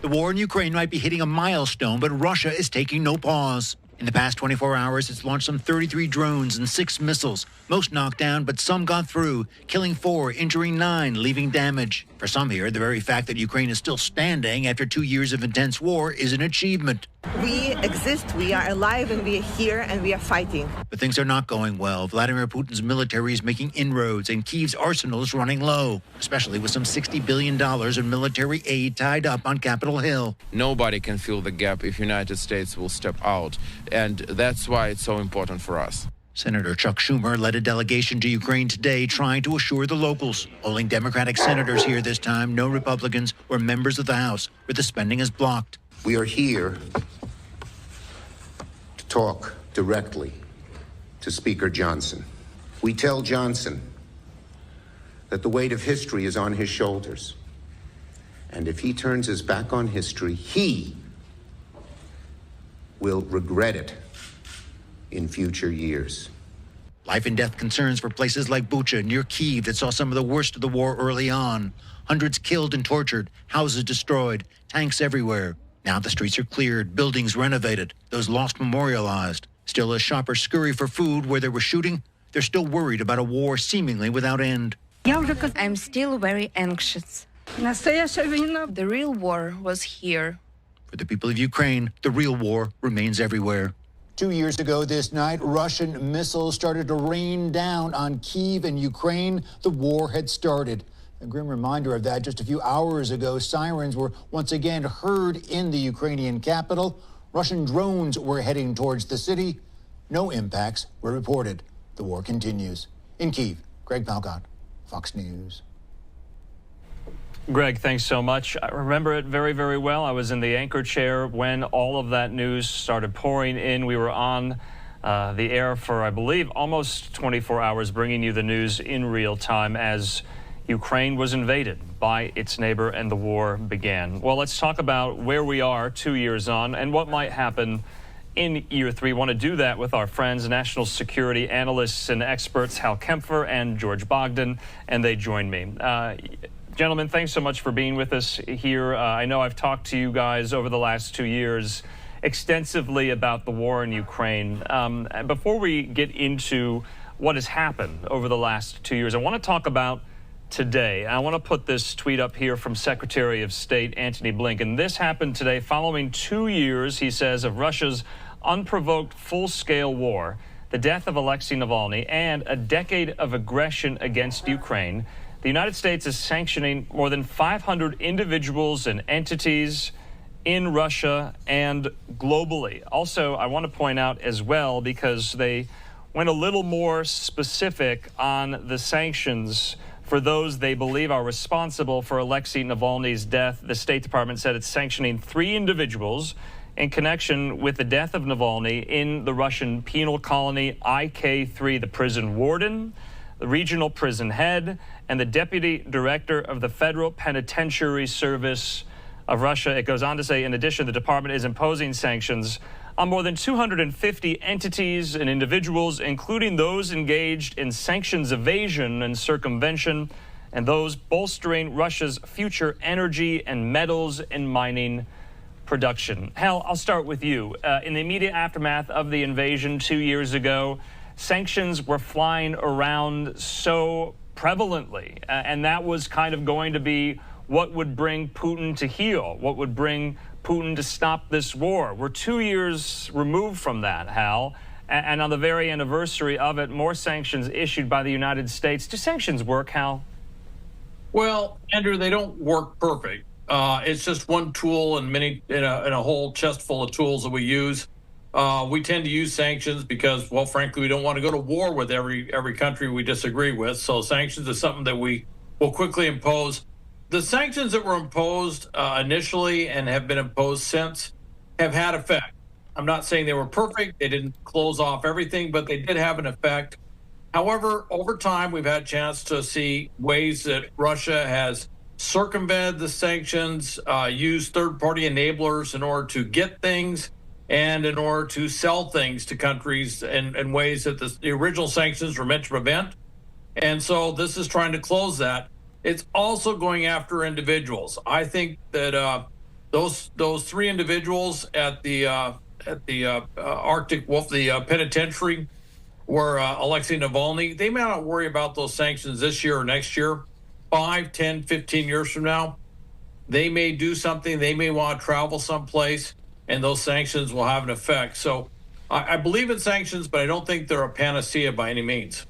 The war in Ukraine might be hitting a milestone, but Russia is taking no pause. In the past 24 hours, it's launched some 33 drones and 6 missiles. Most knocked down, but some got through, killing 4, injuring 9, leaving damage. For some here, the very fact that Ukraine is still standing after 2 years of intense war is an achievement. We exist, we are alive, and we are here, and we are fighting. But things are not going well. Vladimir Putin's military is making inroads, and Kyiv's arsenal is running low, especially with some $60 billion in military aid tied up on Capitol Hill. Nobody can fill the gap if United States will step out, and that's why it's so important for us. Senator Chuck Schumer led a delegation to Ukraine today trying to assure the locals. Only Democratic senators here this time, no Republicans or members of the House, where the spending is blocked. We are here to talk directly to Speaker Johnson. We tell Johnson that the weight of history is on his shoulders. And if he turns his back on history, he will regret it in future years. Life and death concerns for places like Bucha near Kyiv that saw some of the worst of the war early on. Hundreds killed and tortured, houses destroyed, tanks everywhere. Now the streets are cleared, buildings renovated, those lost memorialized. Still, as shoppers scurry for food where there was shooting, they're still worried about a war seemingly without end. I'm still very anxious. The real war was here. For the people of Ukraine, the real war remains everywhere. 2 years ago this night, Russian missiles started to rain down on Kyiv and Ukraine. The war had started. A grim reminder of that just a few hours ago, sirens were once again heard in the Ukrainian capital. Russian drones were heading towards the city. No impacts were reported. The war continues. In Kyiv, Greg Palcott, Fox News. Greg, thanks so much. I remember it very, very well. I was in the anchor chair when all of that news started pouring in. We were on the air for, I believe, almost 24 hours, bringing you the news in real time as Ukraine was invaded by its neighbor and the war began. Well, let's talk about where we are 2 years on and what might happen in year 3. We want to do that with our friends, national security analysts and experts, Hal Kempfer and George Bogden, and they join me. Gentlemen, thanks so much for being with us here. I know I've talked to you guys over the last 2 years extensively about the war in Ukraine. Before we get into what has happened over the last 2 years, I want to talk about today. I want to put this tweet up here from Secretary of State Antony Blinken. This happened today following 2 years, he says, of Russia's unprovoked full-scale war, the death of Alexei Navalny, and a decade of aggression against Ukraine. The United States is sanctioning more than 500 individuals and entities in Russia and globally. Also, I want to point out as well, because they went a little more specific on the sanctions for those they believe are responsible for Alexei Navalny's death. The State Department said it's sanctioning 3 individuals in connection with the death of Navalny in the Russian penal colony IK3, the prison warden, the regional prison head, and the deputy director of the Federal Penitentiary Service of Russia. It goes on to say, in addition, the department is imposing sanctions on more than 250 entities and individuals, including those engaged in sanctions evasion and circumvention, and those bolstering Russia's future energy and metals and mining production. Hal, I'll start with you. In the immediate aftermath of the invasion 2 years ago, sanctions were flying around so prevalently, and that was kind of going to be what would bring Putin to heel, what would bring Putin to stop this war. We're 2 years removed from that, Hal, and on the very anniversary of it, more sanctions issued by the United States. Do sanctions work, Hal? Well, Andrew, they don't work perfect. It's just one tool in a whole chest full of tools that we use. We tend to use sanctions because, well, frankly, we don't want to go to war with every country we disagree with. So sanctions is something that we will quickly impose. The sanctions that were imposed initially and have been imposed since have had effect. I'm not saying they were perfect. They didn't close off everything, but they did have an effect. However, over time, we've had a chance to see ways that Russia has circumvented the sanctions, used third-party enablers in order to get things, and in order to sell things to countries in ways that the original sanctions were meant to prevent. And so this is trying to close that. It's also going after individuals. I think that those three individuals at the Arctic Wolf, the penitentiary, where Alexei Navalny, they may not worry about those sanctions this year or next year. 5, 10, 15 years from now, they may do something. They may want to travel someplace, and those sanctions will have an effect. So I believe in sanctions, but I don't think they're a panacea by any means.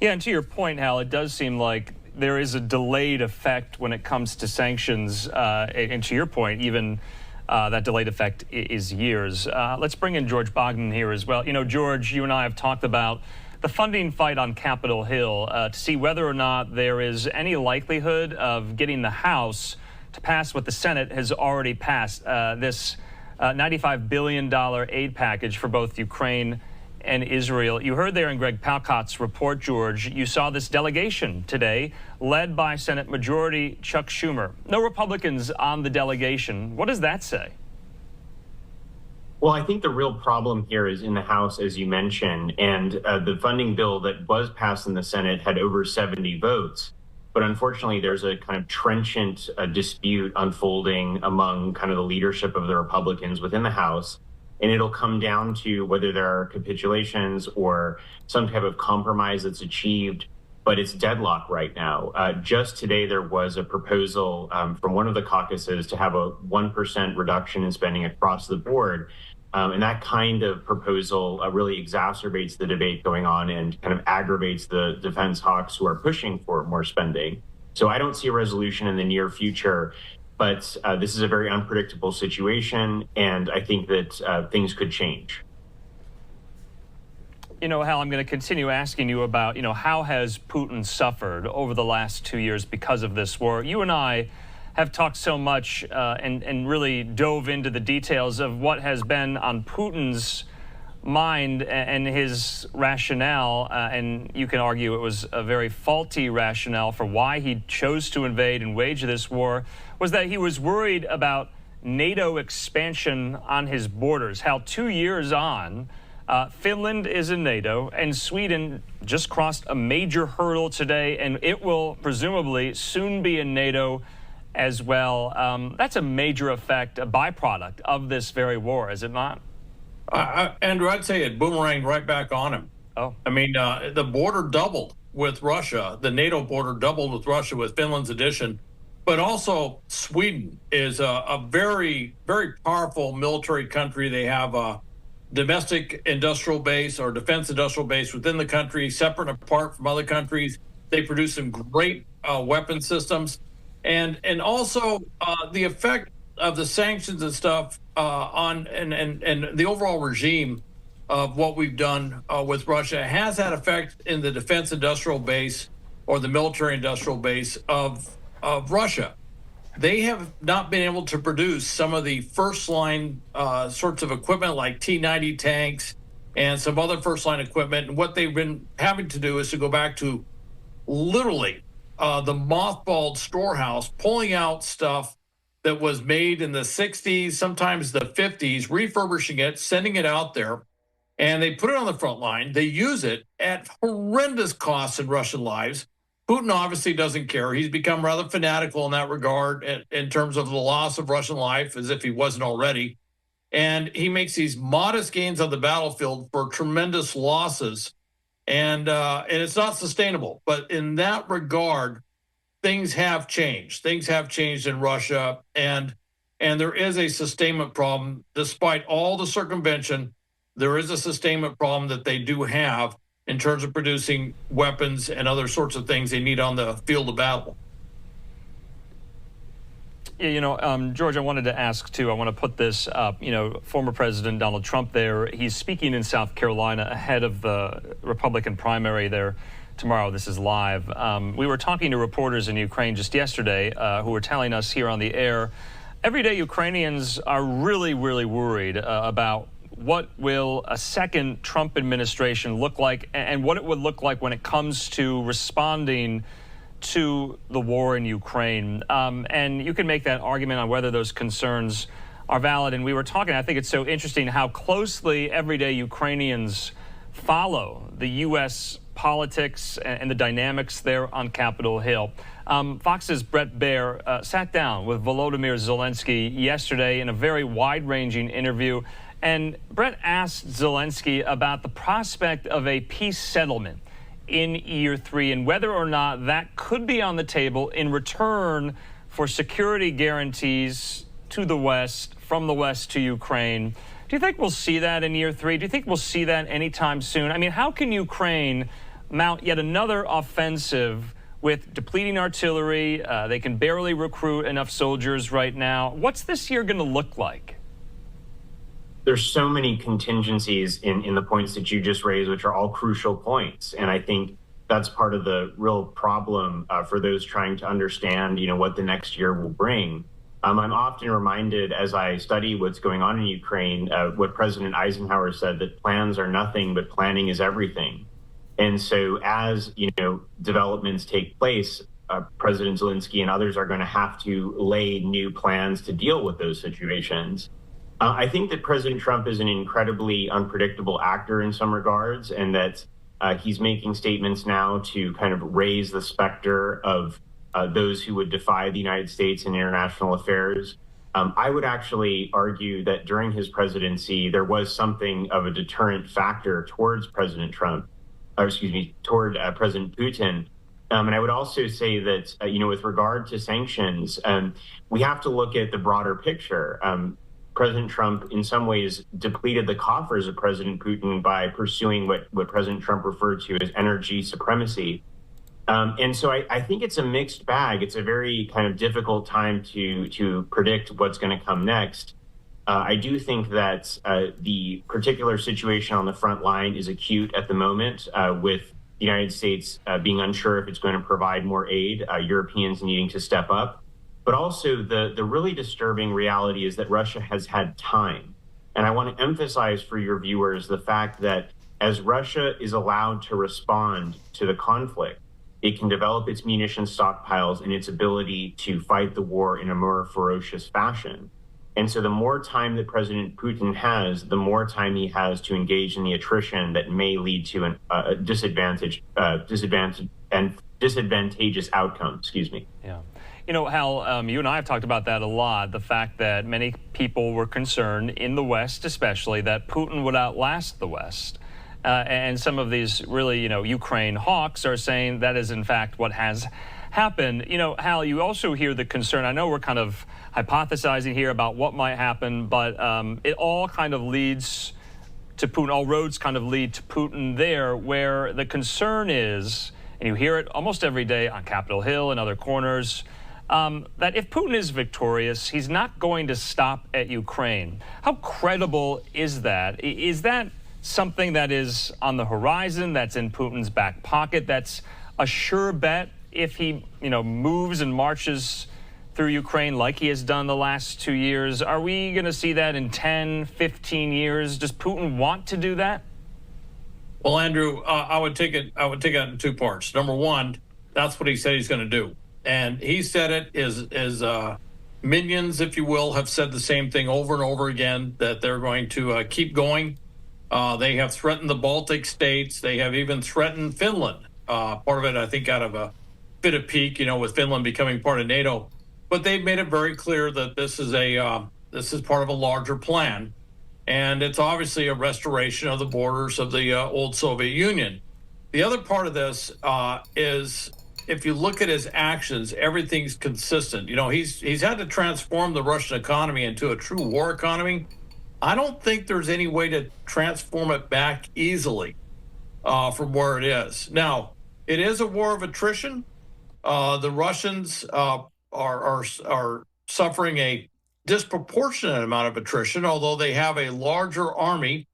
Yeah, and to your point, Hal, it does seem like there is a delayed effect when it comes to sanctions. And to your point, even that delayed effect is years. Let's bring in George Bogden here as well. You know, George, you and I have talked about the funding fight on Capitol Hill to see whether or not there is any likelihood of getting the House to pass what the Senate has already passed, this $95 billion aid package for both Ukraine and Israel. You heard there in Greg Palcott's report, George, you saw this delegation today led by Senate Majority Chuck Schumer. No Republicans on the delegation. What does that say? Well, I think the real problem here is in the House, as you mentioned, and the funding bill that was passed in the Senate had over 70 votes. But unfortunately, there's a kind of trenchant dispute unfolding among kind of the leadership of the Republicans within the House. And it'll come down to whether there are capitulations or some type of compromise that's achieved, but it's deadlock right now. Just today, there was a proposal from one of the caucuses to have a 1% reduction in spending across the board. And that kind of proposal really exacerbates the debate going on and kind of aggravates the defense hawks who are pushing for more spending. So I don't see a resolution in the near future. But this is a very unpredictable situation, and I think that things could change. You know, Hal, I'm going to continue asking you about, you know, how has Putin suffered over the last 2 years because of this war? You and I have talked so much and really dove into the details of what has been on Putin's mind and his rationale, and you can argue it was a very faulty rationale for why he chose to invade and wage this war, was that he was worried about NATO expansion on his borders. How 2 years on, Finland is in NATO, and Sweden just crossed a major hurdle today, and it will presumably soon be in NATO as well. That's a major effect, a byproduct of this very war, is it not? Andrew, I'd say it boomeranged right back on him. Oh. I mean, the border doubled with Russia. The NATO border doubled with Russia with Finland's addition. But also, Sweden is a very, very powerful military country. They have a domestic industrial base or defense industrial base within the country, separate and apart from other countries. They produce some great weapon systems. And also the effect of the sanctions and stuff on and the overall regime of what we've done with Russia has had effect in the defense industrial base or the military industrial base of Russia. They have not been able to produce some of the first line sorts of equipment like T-90 tanks and some other first line equipment. And what they've been having to do is to go back to literally the mothballed storehouse, pulling out stuff that was made in the 60s, sometimes the 50s, refurbishing it, sending it out there, and they put it on the front line. They use it at horrendous costs in Russian lives. Putin obviously doesn't care. He's become rather fanatical in that regard in terms of the loss of Russian life, as if he wasn't already. And he makes these modest gains on the battlefield for tremendous losses. And it's not sustainable. But in that regard, things have changed. Things have changed in Russia, and there is a sustainment problem. Despite all the circumvention, there is a sustainment problem that they do have in terms of producing weapons and other sorts of things they need on the field of battle. Yeah, you know, George, I wanted to ask, too, I want to put this up. You know, former President Donald Trump there, he's speaking in South Carolina ahead of the Republican primary there tomorrow. This is live. We were talking to reporters in Ukraine just yesterday who were telling us here on the air, everyday Ukrainians are really, really worried about what will a second Trump administration look like and what it would look like when it comes to responding to the war in Ukraine. And you can make that argument on whether those concerns are valid. And we were talking, I think it's so interesting how closely everyday Ukrainians follow the U.S. politics and the dynamics there on Capitol Hill. Fox's Brett Baer sat down with Volodymyr Zelensky yesterday in a very wide-ranging interview, and Brett asked Zelensky about the prospect of a peace settlement in year 3 and whether or not that could be on the table in return for security guarantees to the West, from the West to Ukraine. Do you think we'll see that in year 3? Do you think we'll see that anytime soon? I mean, how can Ukraine mount yet another offensive with depleting artillery? They can barely recruit enough soldiers right now. What's this year going to look like? There's so many contingencies in the points that you just raised, which are all crucial points. And I think that's part of the real problem for those trying to understand, what the next year will bring. I'm often reminded as I study what's going on in Ukraine, what President Eisenhower said, that plans are nothing, but planning is everything. And so as, developments take place, President Zelensky and others are going to have to lay new plans to deal with those situations. I think that President Trump is an incredibly unpredictable actor in some regards, and that he's making statements now to kind of raise the specter of those who would defy the United States in international affairs. I would actually argue that during his presidency, there was something of a deterrent factor towards President Trump, toward President Putin. And I would also say that, with regard to sanctions, we have to look at the broader picture. President Trump, in some ways, depleted the coffers of President Putin by pursuing what President Trump referred to as energy supremacy. And so I think it's a mixed bag. It's a very kind of difficult time to predict what's going to come next. I do think that the particular situation on the front line is acute at the moment, with the United States being unsure if it's going to provide more aid, Europeans needing to step up. But also the really disturbing reality is that Russia has had time. And I want to emphasize for your viewers the fact that as Russia is allowed to respond to the conflict, it can develop its munition stockpiles and its ability to fight the war in a more ferocious fashion. And so the more time that President Putin has, the more time he has to engage in the attrition that may lead to a disadvantageous outcome. Yeah. Hal, you and I have talked about that a lot, the fact that many people were concerned, in the West especially, that Putin would outlast the West. And some of these really, Ukraine hawks are saying that is, in fact, what has happened. Hal, you also hear the concern. I know we're kind of hypothesizing here about what might happen, but it all kind of leads to Putin. All roads kind of lead to Putin there, where the concern is, and you hear it almost every day on Capitol Hill and other corners, that if Putin is victorious, he's not going to stop at Ukraine. How credible is that? Is that something that is on the horizon, that's in Putin's back pocket, that's a sure bet if he, moves and marches through Ukraine like he has done the last 2 years? Are we going to see that in 10, 15 years? Does Putin want to do that? Well, Andrew, I would take it in two parts. Number one, that's what he said he's going to do. And he said it is minions, if you will, have said the same thing over and over again, that they're going to keep going. They have threatened the Baltic states. They have even threatened Finland. Part of it, I think, out of a fit of pique, with Finland becoming part of NATO. But they've made it very clear that this is part of a larger plan. And it's obviously a restoration of the borders of the old Soviet Union. The other part of this is, if you look at his actions, everything's consistent. He's had to transform the Russian economy into a true war economy. I don't think there's any way to transform it back easily from where it is. Now, it is a war of attrition. The Russians are suffering a disproportionate amount of attrition, although they have a larger army.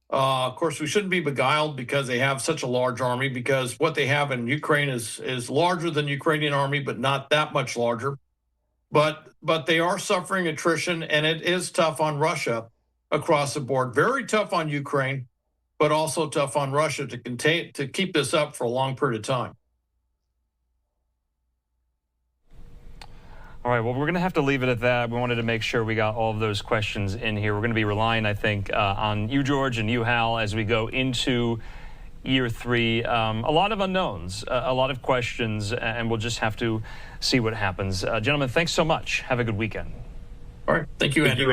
Of course, we shouldn't be beguiled because they have such a large army, because what they have in Ukraine is larger than the Ukrainian army, but not that much larger. But they are suffering attrition, and it is tough on Russia across the board. Very tough on Ukraine, but also tough on Russia to keep this up for a long period of time. All right, well, we're going to have to leave it at that. We wanted to make sure we got all of those questions in here. We're going to be relying, I think, on you, George, and you, Hal, as we go into year 3. A lot of unknowns, a lot of questions, and we'll just have to see what happens. Gentlemen, thanks so much. Have a good weekend. All right. Thank you, Andrew.